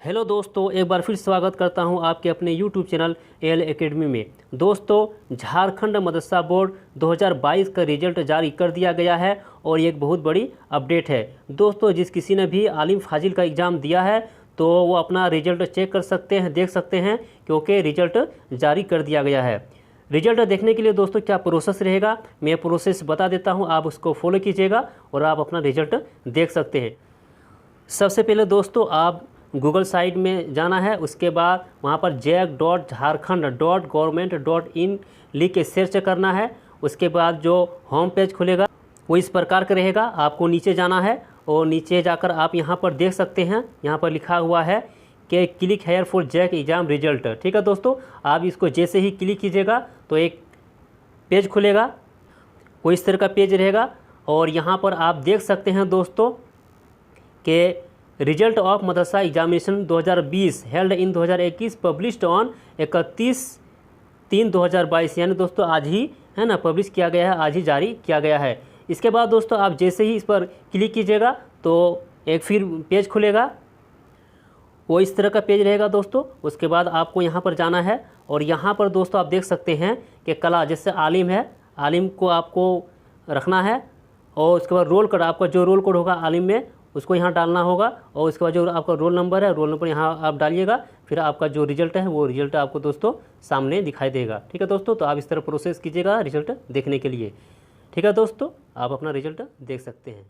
Hello दोस्तों, एक बार फिर स्वागत करता हूं आपके अपने यूट्यूब चैनल एल एकेडमी में। दोस्तों, झारखंड मदरसा बोर्ड 2022 का रिजल्ट जारी कर दिया गया है और ये एक बहुत बड़ी अपडेट है। दोस्तों, जिस किसी ने भी आलिम फाजिल का एग्ज़ाम दिया है तो वो अपना रिजल्ट चेक कर सकते हैं, देख सकते हैं, क्योंकि रिजल्ट जारी कर दिया गया है। रिजल्ट देखने के लिए दोस्तों क्या प्रोसेस रहेगा, मैं प्रोसेस बता देता हूँ, आप उसको फॉलो कीजिएगा और आप अपना रिजल्ट देख सकते हैं। सबसे पहले दोस्तों आप गूगल साइट में जाना है, उसके बाद वहाँ पर jac.jharkhand.government.in लिख के सर्च करना है। उसके बाद जो होम पेज खुलेगा वो इस प्रकार का रहेगा। आपको नीचे जाना है और नीचे जाकर आप यहाँ पर देख सकते हैं, यहाँ पर लिखा हुआ है कि click here for JAC exam result. ठीक है दोस्तों, आप इसको जैसे ही क्लिक कीजिएगा तो एक पेज खुलेगा, कोई इस तरह का पेज रहेगा और यहाँ पर आप देख सकते हैं दोस्तों कि result of Madrasa examination 2020 held in 2021 published on 31/3/2022, यानी दोस्तों आज ही है ना पब्लिश किया गया है, आज ही जारी किया गया है। इसके बाद दोस्तों आप जैसे ही इस पर क्लिक कीजिएगा तो एक फिर पेज खुलेगा, वो इस तरह का पेज रहेगा दोस्तों। उसके बाद आपको यहाँ पर जाना है और यहाँ पर दोस्तों आप देख सकते हैं कि कला जैसे आलिम है, आलिम को आपको रखना है और उसके बाद रोल कोड, आपका जो रोल कोड होगा आलिम में उसको यहाँ डालना होगा और उसके बाद जो आपका रोल नंबर है, रोल नंबर यहाँ आप डालिएगा, फिर आपका जो रिजल्ट है वो रिजल्ट आपको दोस्तों सामने दिखाई देगा। ठीक है दोस्तों, तो आप इस तरह प्रोसेस कीजिएगा रिजल्ट देखने के लिए। ठीक है दोस्तों, आप अपना रिजल्ट देख सकते हैं।